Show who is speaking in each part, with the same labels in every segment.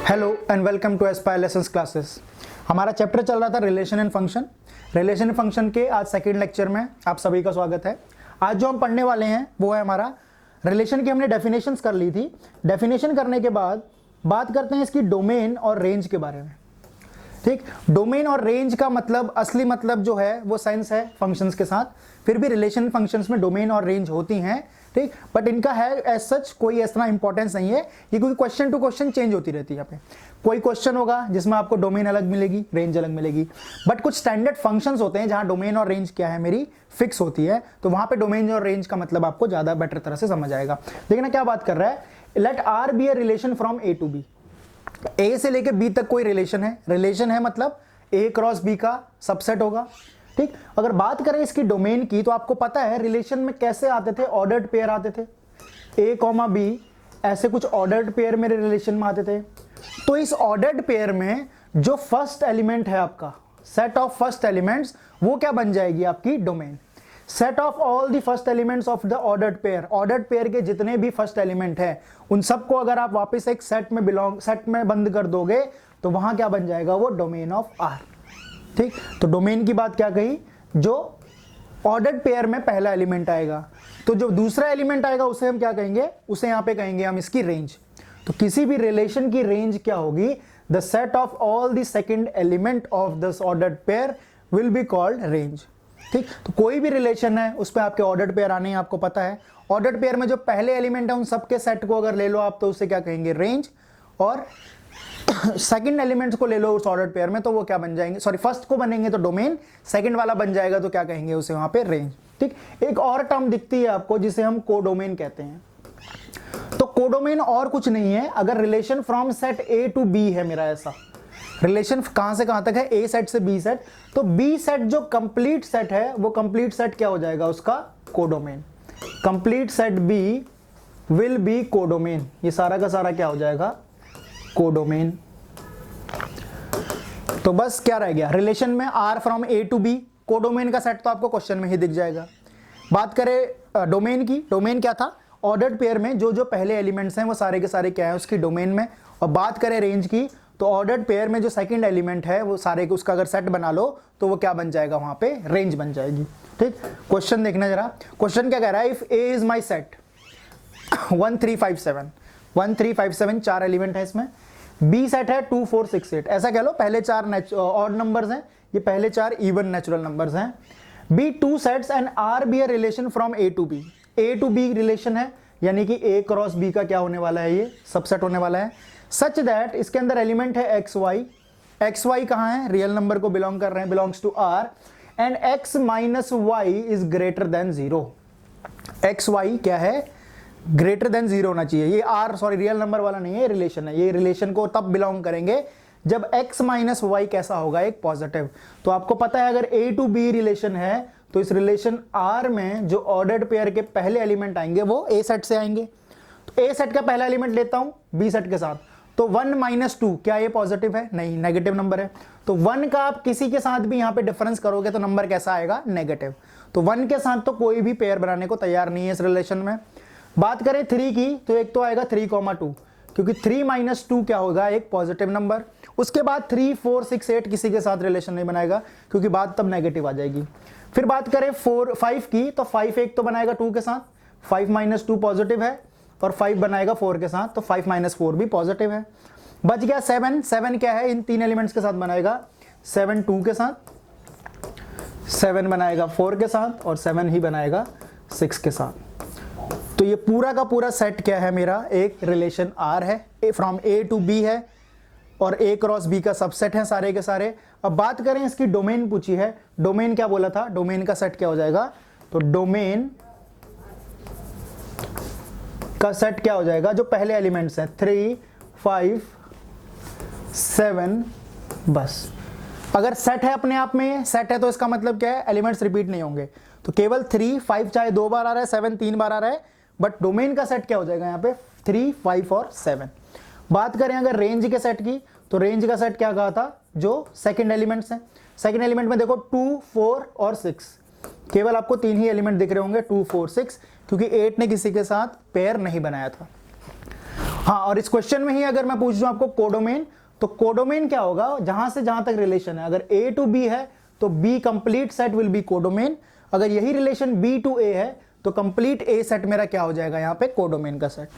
Speaker 1: Hello and welcome to Aspire Lessons classes. हमारा chapter चल रहा था relation and function. Relation and function के आज सेकंड लेक्चर में आप सभी का स्वागत है। आज जो हम पढ़ने वाले हैं वो है हमारा रिलेशन की। हमने डेफिनेशंस कर ली थी। डेफिनेशन करने के बाद बात करते हैं इसकी डोमेन और रेंज के बारे में। ठीक, डोमेन और रेंज का मतलब असली मतलब जो है वो सेंस है फंक्शंस के साथ। फिर भी रिलेशन फंक्शंस में डोमेन और रेंज होती हैं, ठीक, बट इनका है एज सच कोई इतना इंपॉर्टेंस नहीं है। ये क्योंकि क्वेश्चन टू क्वेश्चन चेंज होती रहती है। यहाँ पे कोई क्वेश्चन होगा जिसमें आपको डोमेन अलग मिलेगी, रेंज अलग मिलेगी, बट कुछ स्टैंडर्ड फंक्शंस होते हैं जहां डोमेन और रेंज क्या है मेरी फिक्स होती है, तो वहां पे डोमेन और रेंज का मतलब आपको ज्यादा बेटर तरह से समझ आएगा। देखना क्या बात कर रहा है, let R be a relation from A to B. A से लेके बी तक कोई रिलेशन है। रिलेशन है मतलब ए क्रॉस बी का सबसेट होगा। ठीक, अगर बात करें इसकी डोमेन की तो आपको पता है रिलेशन में कैसे आते थे, ऑर्डर्ड पेयर आते थे। ए कॉमा बी ऐसे कुछ ऑर्डर्ड पेयर मेरे रिलेशन में आते थे। तो इस ऑर्डर्ड पेयर में जो फर्स्ट एलिमेंट है आपका सेट ऑफ फर्स्ट एलिमेंट्स, वो क्या बन जाएगी आपकी domain. Set of all the first elements of the ordered pair. Ordered pair के जितने भी फर्स्ट एलिमेंट है उन सबको अगर आप वापस एक सेट में बंद कर दोगे तो वहां क्या बन जाएगा, वो डोमेन ऑफ आर। ठीक, तो डोमेन की बात क्या कही, जो ऑर्डर्ड पेयर में पहला एलिमेंट आएगा, तो जो दूसरा एलिमेंट आएगा उसे हम क्या कहेंगे, उसे यहां पे कहेंगे हम इसकी रेंज। तो किसी भी रिलेशन की रेंज क्या होगी, the set of all the second element of this ordered pair will be called range. ठीक, तो कोई भी रिलेशन है उस पर आपके ऑर्डर्ड पेयर आने हैं, आपको पता है। ऑर्डर्ड पेयर में जो पहले एलिमेंट है उन सबके सेट को अगर ले लो आप तो उसे क्या कहेंगे, रेंज। और सेकंड एलिमेंट्स को ले लो उस ऑर्डर्ड पेयर में तो वो क्या बन जाएंगे, सॉरी फर्स्ट को बनेंगे तो डोमेन, सेकंड वाला बन जाएगा तो क्या कहेंगे उसे वहां पे रेंज। ठीक, एक और टर्म दिखती है आपको जिसे हम कोडोमेन कहते हैं। तो कोडोमेन और कुछ नहीं है, अगर relation from set A to B है मेरा, ऐसा रिलेशन कहां से कहां तक है, ए सेट से बी सेट, तो बी सेट जो कंप्लीट सेट है वो कंप्लीट सेट क्या हो जाएगा उसका, codomain. Complete set B will be codomain. ये सारा का सारा क्या हो जाएगा, कोडोमेन। तो बस क्या रह गया, रिलेशन में R from A to B, codomain का सेट तो आपको क्वेश्चन में ही दिख जाएगा। बात करें डोमेन की, डोमेन क्या था, ऑर्डर्ड पेयर में जो जो पहले एलिमेंट्स हैं वो सारे के सारे क्या है उसकी डोमेन में। और बात करें रेंज की तो ऑर्डर्ड पेयर में जो सेकंड एलिमेंट है वो सारे को उसका अगर सेट बना लो तो वो क्या बन जाएगा, वहां पे रेंज बन जाएगी। ठीक, क्वेश्चन देखना जरा, क्वेश्चन क्या कह रहा है, if A is my set 1 3 5 7, 1 3 5 7 चार एलिमेंट है इसमें, बी सेट है 2 4 6 8, ऐसा कह लो पहले चार ऑड नंबर्स हैं, ये पहले चार इवन नेचुरल नंबर्स हैं। B two sets and R be a relation from A to B. A to B relation है यानी कि ए क्रॉस बी का क्या होने वाला है, ये सबसेट होने वाला है। सच दैट इसके अंदर एलिमेंट है एक्स वाई। एक्स वाई कहां है, रियल नंबर को बिलोंग कर रहे हैं, belongs to R, and x minus y is greater than 0। X y क्या है, ग्रेटर देन 0 होना चाहिए। ये आर सॉरी रियल नंबर वाला नहीं है, रिलेशन है। ये रिलेशन को तब बिलोंग करेंगे जब x माइनस वाई कैसा होगा, एक पॉजिटिव। तो आपको पता है अगर ए टू बी रिलेशन है तो इस रिलेशन R में जो ऑर्डर्ड पेयर के पहले एलिमेंट आएंगे वो ए सेट से आएंगे। तो ए सेट का पहला एलिमेंट लेता हूं बी सेट के साथ, तो 1 माइनस 2 क्या ये पॉजिटिव है, नहीं, नेगेटिव नंबर है। तो 1 का आप किसी के साथ भी यहां पे डिफरेंस करोगे तो नंबर कैसा आएगा, नेगेटिव। तो 1 के साथ तो कोई भी पेयर बनाने को तैयार नहीं है इस रिलेशन में। बात करें 3 की तो एक तो आएगा 3,2, क्योंकि 3 माइनस 2 क्या होगा, एक पॉजिटिव नंबर। उसके बाद 3 4 6 8 किसी के साथ रिलेशन नहीं बनाएगा क्योंकि बात तब नेगेटिव आ जाएगी। फिर बात करें 4 5 की तो 5 एक तो बनाएगा 2 के साथ, 5 माइनस 2 पॉजिटिव है, और 5 बनाएगा 4 के साथ तो 5 माइनस 4 भी पॉजिटिव है। बच गया 7। 7 क्या है, इन तीन एलिमेंट्स के साथ बनाएगा, 7 2 के साथ, 7 बनाएगा 4 के साथ, और 7 ही बनाएगा 6 के साथ। तो ये पूरा का पूरा सेट क्या है मेरा, एक रिलेशन आर है, फ्रॉम ए टू बी है, और ए क्रॉस बी का सबसेट है सारे के सारे। अब बात करें इसकी डोमेन पूछी है, डोमेन क्या बोला था, डोमेन का सेट क्या हो जाएगा, तो डोमेन का सेट क्या हो जाएगा, जो पहले एलिमेंट्स हैं 3 5 7, बस। अगर सेट है अपने आप में, सेट है तो इसका मतलब क्या है, एलिमेंट्स रिपीट नहीं होंगे। तो केवल 3 5 चाहे 2 बार आ रहा है, 7 3 बार आ रहा है, बट डोमेन का सेट क्या हो जाएगा यहाँ पे 3 5 और 7। बात करें अगर रेंज के सेट की तो रेंज का सेट क्या कहा था, जो सेकंड एलिमेंट्स हैं। सेकंड एलिमेंट में देखो 2 4 और 6, केवल आपको 3 ही एलिमेंट दिख रहे होंगे, 2 4 6, क्योंकि 8 ने किसी के साथ पेयर नहीं बनाया था। हाँ, और इस क्वेश्चन में ही अगर मैं पूछ दूं आपको कोडोमेन, तो कोडोमेन क्या होगा, जहां से जहां तक रिलेशन है, अगर A टू B है तो B complete set will be codomain, अगर यही रिलेशन B टू A है तो कंप्लीट A सेट मेरा क्या हो जाएगा यहाँ पे, कोडोमेन का सेट।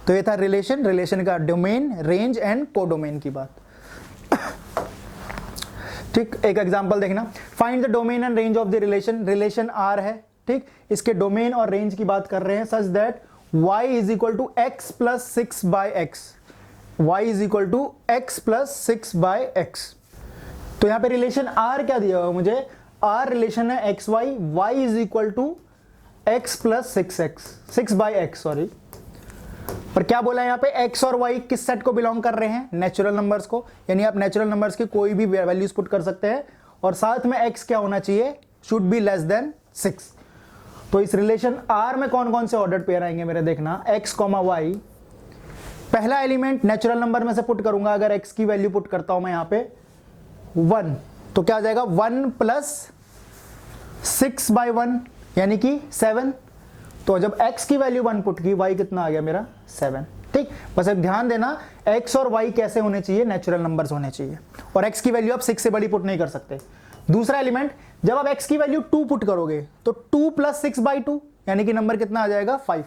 Speaker 1: तो ये था रिलेशन का डोमेन, रेंज एंड कोडोमेन की बात। ठीक, एक एग्जांपल देखना, find the domain and range of the relation R है, ठीक, इसके डोमेन और रेंज की बात कर रहे हैं, such that y is equal to x plus 6 by x, y is equal to x plus 6 by x. तो यहां पे रिलेशन R क्या दिया हुआ मुझे, R रिलेशन है x y is equal to x plus 6 by x, sorry. पर क्या बोला है यहाँ पे, x और y किस सेट को बिलोंग कर रहे हैं, नेचुरल नंबर्स को, यानी आप नेचुरल नंबर्स की कोई भी वैल्यूज पुट कर सकते हैं, और साथ में x क्या होना चाहिए, शुड बी लेस देन 6। तो इस रिलेशन R में कौन कौन से ऑर्डर्ड पेयर आएंगे मेरे, देखना, x, y, पहला एलिमेंट नेचुरल नंबर में से पुट करूंगा, अगर x की वैल्यू पुट करता हूं मैं यहाँ पे 1, तो क्या आ जाएगा 1 प्लस 6 बाय 1 यानी कि 7। तो जब x की वैल्यू 1 पुट की, y कितना आ गया मेरा 7। ठीक, बस अब ध्यान देना x और y कैसे होने चाहिए, नेचुरल नंबर्स होने चाहिए, और x की वैल्यू आप 6 से बड़ी पुट नहीं कर सकते। दूसरा एलिमेंट, जब आप x की वैल्यू 2 पुट करोगे तो 2 प्लस 6 बाई 2 यानी कि नंबर कितना आ जाएगा 5,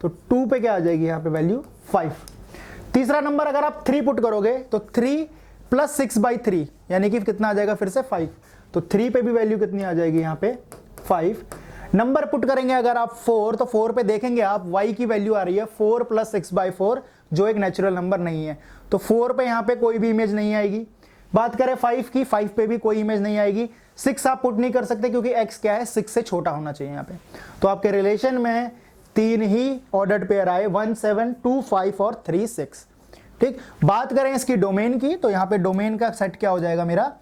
Speaker 1: तो 2 पे क्या आ जाएगी यहाँ पे वैल्यू 5। तीसरा नंबर अगर आप 3 पुट करोगे तो 3 प्लस 6 बाई 3 यानी कि कितना आ जाएगा फिर से 5, तो 3 पे भी वैल्यू कितनी आ जाएगी यहाँ पे 5। नंबर पुट करेंगे अगर आप 4, तो 4 पे देखेंगे आप y की वैल्यू आ रही है 4 प्लस 6 बाई 4 जो एक नेचुरल नंबर नहीं है, तो 4 पे यहाँ पे कोई भी इमेज नहीं आएगी। बात करें 5 की, 5 पे भी कोई इमेज नहीं आएगी। 6 आप पुट नहीं कर सकते क्योंकि x क्या है, 6 से छोटा होना चाहिए यहाँ पे। तो आपके रिलेशन में 3 ही ऑर्डर्ड पेयर आए, 1 7 2 5 और 3 6। ठीक, बात करें इसकी डोमेन की, तो यहाँ पे डोमेन का सेट क्या हो जाएगा मेरा,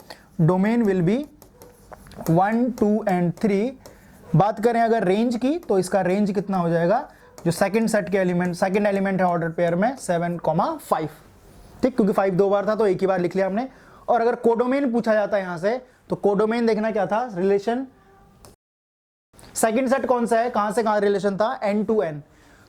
Speaker 1: डोमेन विल बी 1 2 एंड 3। बात करें अगर रेंज की, तो इसका रेंज कितना हो जाएगा, जो सेकंड सेट के एलिमेंट, सेकंड एलिमेंट है ऑर्डर पेयर में 7,5। ठीक, क्योंकि 5 दो बार था तो एक ही बार लिख लिया हमने। और अगर कोडोमेन पूछा जाता है यहां से, तो कोडोमेन देखना क्या था, रिलेशन सेकंड सेट कौन सा है, कहां से कहां रिलेशन था, n टू n।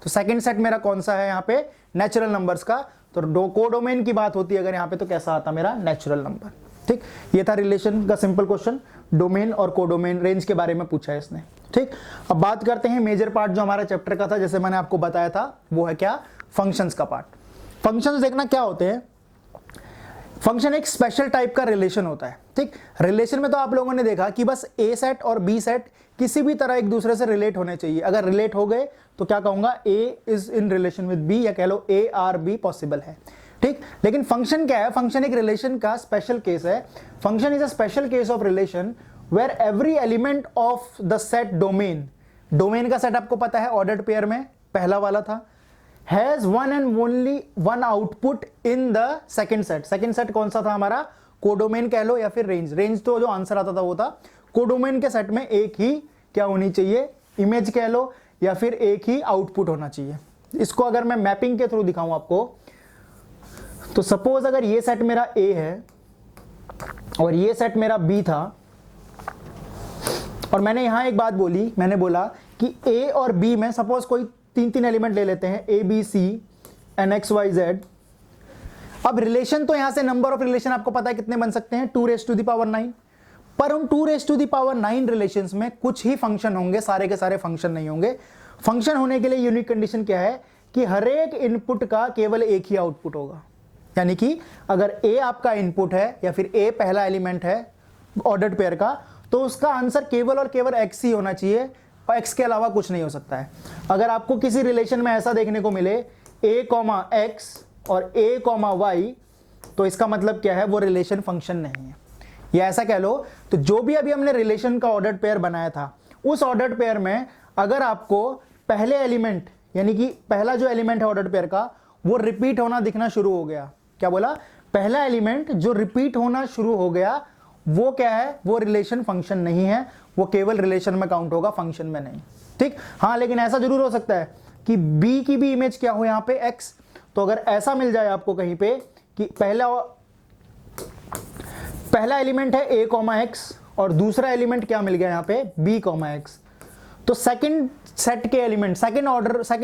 Speaker 1: तो सेकंड सेट मेरा कौन सा है यहाँ पे, नेचुरल नंबर्स का। तो कोडोमेन की बात होती है अगर यहाँ पे, तो कैसा आता मेरा, नेचुरल नंबर। ठीक, ये था रिलेशन का सिंपल क्वेश्चन, डोमेन और कोडोमेन रेंज के बारे में पूछा है इसने। ठीक, अब बात करते हैं मेजर पार्ट जो हमारा चैप्टर का था, जैसे मैंने आपको बताया था, वो है क्या, फंक्शंस का पार्ट। फंक्शंस देखना क्या होते हैं, फंक्शन एक स्पेशल टाइप का रिलेशन होता है। ठीक, रिलेशन में तो आप लोगों ने देखा कि बस ए सेट और बी सेट किसी भी तरह एक दूसरे से रिलेट होने चाहिए। अगर रिलेट हो गए तो क्या कहूंगा, A is in relation with B, या कह लो ए आर बी पॉसिबल है। ठीक, लेकिन फंक्शन क्या है, फंक्शन एक रिलेशन का स्पेशल केस है। Function is a special case of relation where every element of the set domain, domain का सेट आपको पता है ऑर्डर्ड पेयर में पहला वाला था, has one and only one output in the second set. Second set कौन सा था हमारा, कोडोमेन कह लो या फिर रेंज। रेंज तो जो आंसर आता था वो था, कोडोमेन के सेट में एक ही क्या होनी चाहिए, इमेज कह लो या फिर एक ही आउटपुट होना चाहिए। इसको अगर मैं मैपिंग के थ्रू दिखाऊं आपको, तो सपोज अगर ये सेट मेरा A है और ये सेट मेरा B था, और मैंने यहां एक बात बोली, मैंने बोला कि A और B में सपोज कोई 3 एलिमेंट ले लेते हैं, A B C and X Y Z। अब रिलेशन तो यहां से नंबर ऑफ रिलेशन आपको पता है कितने बन सकते हैं, 2⁹, पर उन 2⁹ रिलेशंस में कुछ ही फंक्शन होंगे, सारे के सारे फंक्शन नहीं होंगे। फंक्शन होने के लिए यूनिक कंडीशन क्या है कि हर एक इनपुट का केवल एक ही आउटपुट होगा। यानी कि अगर A आपका इनपुट है या फिर A पहला एलिमेंट है ऑर्डर्ड पेयर का, तो उसका आंसर केवल और केवल x ही होना चाहिए, और x के अलावा कुछ नहीं हो सकता है। अगर आपको किसी रिलेशन में ऐसा देखने को मिले a, x और a, y, तो इसका मतलब क्या है, वो रिलेशन फंक्शन नहीं है। या ऐसा कह लो, तो जो भी अभी हमने रिलेशन का ऑर्डर्ड पेयर बनाया था, उस ऑर्डर्ड पेयर में अगर आपको पहले एलिमेंट, यानी कि पहला जो एलिमेंट है ऑर्डर्ड पेयर का, वो रिपीट होना दिखना शुरू हो गया, क्या बोला, पहला एलिमेंट जो रिपीट होना शुरू हो गया, वो क्या है, वो रिलेशन फंक्शन नहीं है, वो केवल रिलेशन में काउंट होगा, फंक्शन में नहीं। ठीक, हाँ, लेकिन ऐसा जरूर हो सकता है कि B की भी इमेज क्या हो यहाँ पे X। तो अगर ऐसा मिल जाए आपको कहीं पे कि पहला एलिमेंट है A, X और दूसरा एलिमेंट क्या मिल गया यहाँ पे B, X, तो सेकंड सेट के एलिमेंट, सेकंड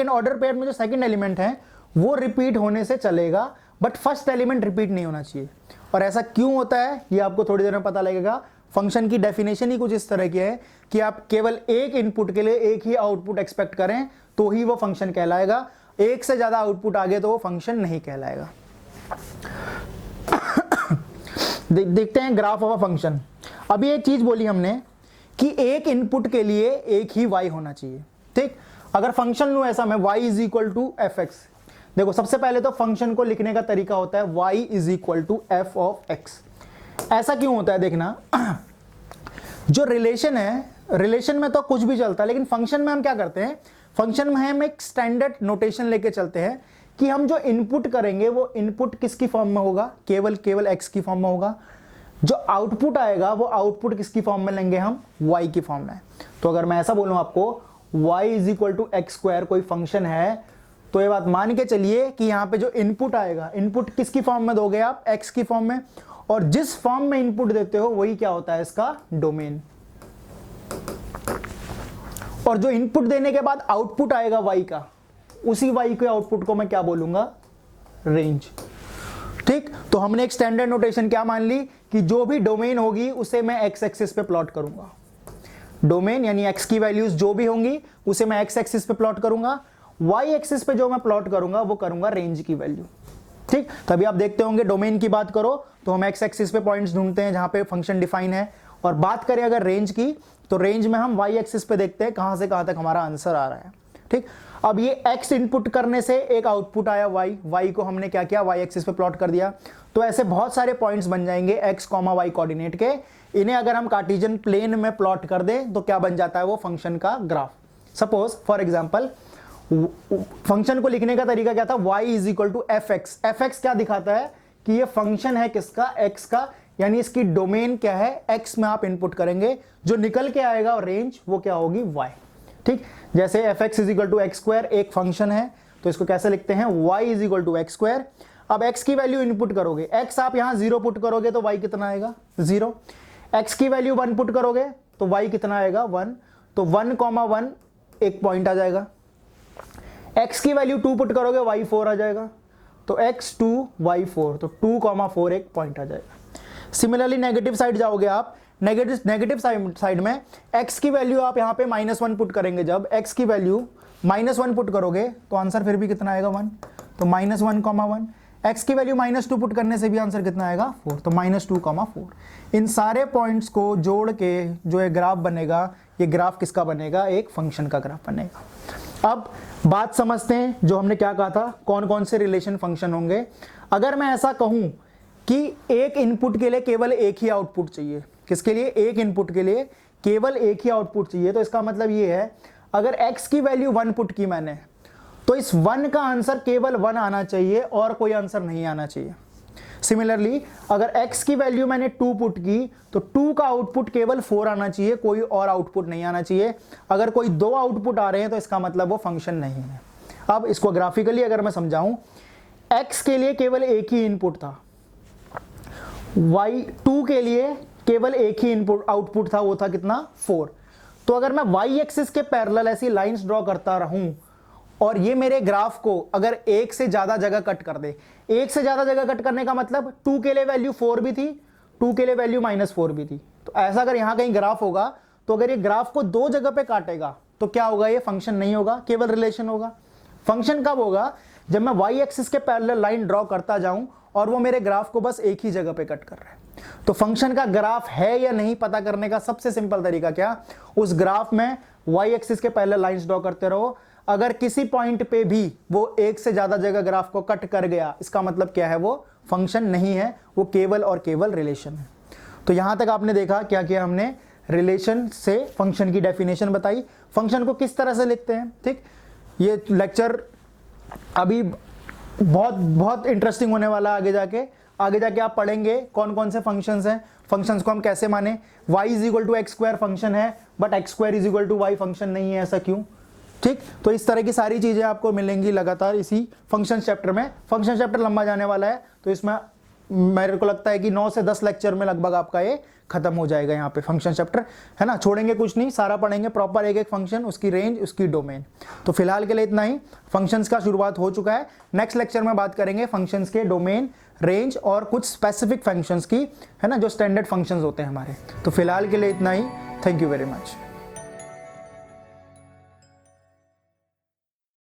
Speaker 1: ऑर्डर पेयर में जो सेकंड एलिमेंट है वो रिपीट होने से चलेगा, बट फर्स्ट एलिमेंट रिपीट नहीं होना चाहिए। और ऐसा क्यों होता है ये आपको थोड़ी देर में पता लगेगा। फंक्शन की डेफिनेशन ही कुछ इस तरह की है कि आप केवल एक इनपुट के लिए एक ही आउटपुट एक्सपेक्ट करें तो ही वो फंक्शन कहलाएगा, एक से ज्यादा आउटपुट आगे तो वो फंक्शन नहीं कहलाएगा। देखते हैं ग्राफ ऑफ अ फंक्शन। अभी एक चीज बोली हमने कि एक इनपुट के लिए एक ही y होना चाहिए, ठीक। अगर फंक्शन लूं ऐसा मैं y is equal to f x, देखो सबसे पहले तो फंक्शन को लिखने का तरीका होता है y is equal to f of x. ऐसा क्यों होता है देखना, जो रिलेशन है, रिलेशन में तो कुछ भी चलता है, लेकिन फंक्शन में हम क्या करते हैं, फंक्शन में हम एक स्टैंडर्ड नोटेशन लेके चलते हैं कि हम जो इनपुट करेंगे वो इनपुट किसकी फॉर्म में होगा, केवल x की फॉर्म में होगा। जो आउटपुट आएगा वो आउटपुट किसकी फॉर्म में लेंगे हम, y की फॉर्म में। तो अगर मैं ऐसा बोलूं आपको y is equal to x square कोई फंक्शन है, तो ये बात मान के चलिए कि यहाँ पे जो इनपुट आएगा, इनपुट किसकी फॉर्म में दोगे आप, x की फॉर्म में, और जिस फॉर्म में इनपुट देते हो वही क्या होता है इसका डोमेन। और जो इनपुट देने के बाद आउटपुट आएगा y का, उसी y के आउटपुट को मैं क्या बोलूंगा, रेंज, ठीक। तो हमने एक स्टैंडर्ड नोटेशन क्या मान ली कि जो भी डोमेन होगी उसे मैं x एक्सिस पे प्लॉट करूंगा। डोमेन यानी x की वैल्यूज जो भी होंगी उसे मैं x एक्सिस पे प्लॉट करूंगा, y एक्सिस पे जो मैं प्लॉट करूंगा वो करूंगा रेंज की वैल्यू, ठीक। तभी आप देखते होंगे डोमेन की बात करो तो हम x एक्सिस पे पॉइंट्स ढूंढते हैं जहां पे फंक्शन डिफाइन है, और बात करें अगर रेंज की तो रेंज में हम y एक्सिस पे देखते हैं कहां से कहां तक हमारा आंसर आ रहा है, ठीक। अब ये x इनपुट करने से एक आउटपुट आया y को हमने क्या किया, y एक्सिस पे प्लॉट कर दिया। तो ऐसे बहुत सारे पॉइंट्स बन जाएंगे x, y कोऑर्डिनेट के, इन्हें अगर हम कार्टेशियन प्लेन में प्लॉट कर दें तो क्या बन जाता है वो फंक्शन का graph. Suppose for example function को लिखने का तरीका क्या था, y is equal to f x. F x क्या दिखाता है कि ये फंक्शन है किसका, x का, यानी इसकी डोमेन क्या है, x में आप इनपुट करेंगे, जो निकल के आएगा और रेंज वो क्या होगी, y, ठीक। जैसे f x is equal to x square एक फंक्शन है तो इसको कैसे लिखते हैं, y is equal to x square. अब x की वैल्यू इनपुट करोगे, x आप यहां 0 पुट करोगे तो y कितना आएगा, 0। x की वैल्यू 1 पुट करोगे तो y कितना आएगा, 1। तो 1,1 एक पॉइंट आ जाएगा। x की वैल्यू 2 पुट करोगे y 4 आ जाएगा, तो x2 y 4, तो 2,4 एक पॉइंट आ जाएगा। सिमिलरली नेगेटिव साइड जाओगे आप, नेगेटिव साइड में x की वैल्यू आप यहाँ पे -1 पुट करेंगे, जब x की वैल्यू -1 पुट करोगे तो आंसर फिर भी कितना आएगा, 1। तो -1,1। x की वैल्यू -2 पुट करने से भी आंसर कितना आएगा, 4। तो -2,4। इन सारे पॉइंट्स को जोड़ के जो ये ग्राफ बनेगा, ये ग्राफ किसका बनेगा, एक फंक्शन का ग्राफ बनेगा। अब बात समझते हैं जो हमने क्या कहा था, कौन कौन से रिलेशन फंक्शन होंगे। अगर मैं ऐसा कहूं कि एक इनपुट के लिए केवल एक ही आउटपुट चाहिए, किसके लिए, एक इनपुट के लिए केवल एक ही आउटपुट चाहिए, तो इसका मतलब ये है अगर x की वैल्यू 1 पुट की मैंने, तो इस 1 का आंसर केवल 1 आना चाहिए और कोई आंसर नहीं आना चाहिए। सिमिलरली अगर x की वैल्यू मैंने 2 पुट की तो 2 का आउटपुट केवल 4 आना चाहिए, कोई और आउटपुट नहीं आना चाहिए। अगर कोई 2 आउटपुट आ रहे हैं तो इसका मतलब वो फंक्शन नहीं है। अब इसको ग्राफिकली अगर मैं समझाऊं, x के लिए केवल एक ही इनपुट था, y2 के लिए केवल एक ही इनपुट आउटपुट था, वो था कितना, 4। तो अगर मैं y एक्सिस के पैरेलल ऐसी लाइंस ड्रॉ करता रहूं और ये मेरे ग्राफ को अगर एक से ज्यादा जगह कट कर दे, एक से ज्यादा जगह कट करने का मतलब 2 के लिए वैल्यू 4 भी थी, 2 के लिए वैल्यू -4 भी थी। तो ऐसा अगर यहां कहीं ग्राफ होगा तो अगर ये ग्राफ को 2 जगह पे काटेगा तो क्या होगा, ये फंक्शन नहीं होगा, केवल रिलेशन होगा। फंक्शन कब होगा, जब मैं y एक्सिस के पैरेलल लाइन ड्रॉ करता जाऊं और वो मेरे ग्राफ को बस एक ही जगह पे कट कर रहा है। तो फंक्शन का ग्राफ है या नहीं पता करने का सबसे सिंपल तरीका क्या, उस ग्राफ में y एक्सिस के पैरेलल लाइंस ड्रॉ करते रहो। अगर किसी पॉइंट पे भी वो एक से ज्यादा जगह ग्राफ को कट कर गया, इसका मतलब क्या है, वो फंक्शन नहीं है, वो केवल और केवल रिलेशन है। तो यहां तक आपने देखा क्या किया हमने, रिलेशन से फंक्शन की डेफिनेशन बताई, फंक्शन को किस तरह से लिखते हैं, ठीक। ये लेक्चर अभी बहुत इंटरेस्टिंग होने वाला है। आगे जाके आप पढ़ेंगे कौन कौन से फंक्शंस हैं, फंक्शंस को हम कैसे माने। y is equal to x square function है but x square is equal to y function नहीं है, ऐसा क्यों, ठीक। तो इस तरह की सारी चीजें आपको मिलेंगी लगातार इसी फंक्शन चैप्टर में। फंक्शन चैप्टर लंबा जाने वाला है तो इसमें मेरे को लगता है कि 9 से 10 लेक्चर में लगभग आपका ये खत्म हो जाएगा यहाँ पे फंक्शन चैप्टर, है ना। छोड़ेंगे कुछ नहीं, सारा पढ़ेंगे प्रॉपर, एक एक फंक्शन, उसकी रेंज, उसकी डोमेन। तो फिलहाल के लिए इतना ही, फंक्शंस का शुरुआत हो चुका है। नेक्स्ट लेक्चर में बात करेंगे फंक्शंस के डोमेन, रेंज और कुछ स्पेसिफिक फंक्शंस की, है ना, जो स्टैंडर्ड फंक्शंस होते हैं हमारे। तो फिलहाल के लिए इतना ही, थैंक यू वेरी मच।